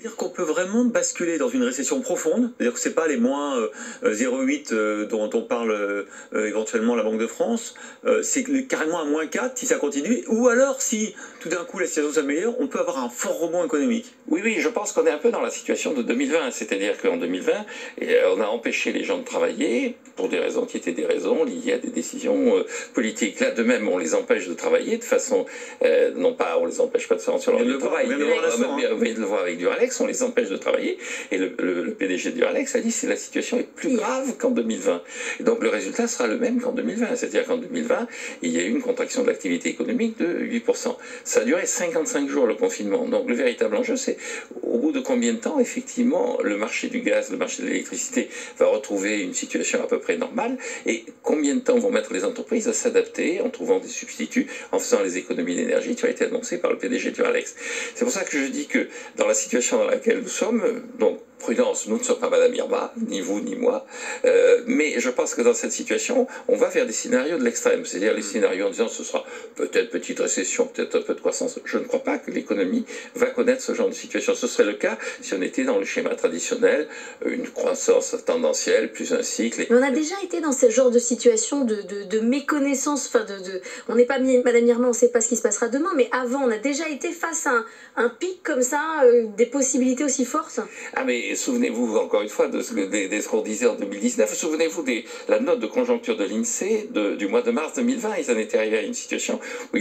Dire qu'on peut vraiment basculer dans une récession profonde, c'est-à-dire que c'est pas les moins 0,8 dont on parle éventuellement la Banque de France, c'est carrément un moins 4 si ça continue, ou alors si tout d'un coup la situation s'améliore, on peut avoir un fort rebond économique. Oui, oui, je pense qu'on est un peu dans la situation de 2020, c'est-à-dire qu'en 2020, on a empêché les gens de travailler pour des raisons qui étaient des raisons liées à des décisions politiques. Là, de même, on les empêche de travailler de façon, non pas, on les empêche pas de se rendre sur leur lieu de travail, mais on vient de le voir avec Duralex, on les empêche de travailler, et le PDG de Duralex a dit que la situation est plus grave qu'en 2020. Et donc le résultat sera le même qu'en 2020, c'est-à-dire qu'en 2020, il y a eu une contraction de l'activité économique de 8%. Ça a duré 55 jours le confinement, donc le véritable enjeu, c'est au bout de combien de temps, effectivement, le marché du gaz, le marché de l'électricité va retrouver une situation à peu près normale, et combien de temps vont mettre les entreprises à s'adapter en trouvant des substituts, en faisant les économies d'énergie qui ont été annoncées par le PDG de Duralex. C'est pour ça que je dis que dans la situation dans laquelle nous sommes, donc prudence, nous ne sommes pas Madame Irma, ni vous ni moi, mais je pense que dans cette situation, on va vers des scénarios de l'extrême, c'est-à-dire les scénarios en disant ce sera peut-être petite récession, peut-être un peu de croissance. Je ne crois pas que l'économie va connaître ce genre de situation. Ce serait le cas si on était dans le schéma traditionnel, une croissance tendancielle, plus un cycle. Mais on a déjà été dans ce genre de situation de méconnaissance, enfin on n'est pas Madame Irma, on ne sait pas ce qui se passera demain, mais avant, on a déjà été face à un pic comme ça, des possibilités aussi fortes. Ah mais souvenez-vous encore une fois de ce qu'on disait en 2019, souvenez-vous de la note de conjoncture de l'INSEE du mois de mars 2020, ils en étaient arrivés à une situation où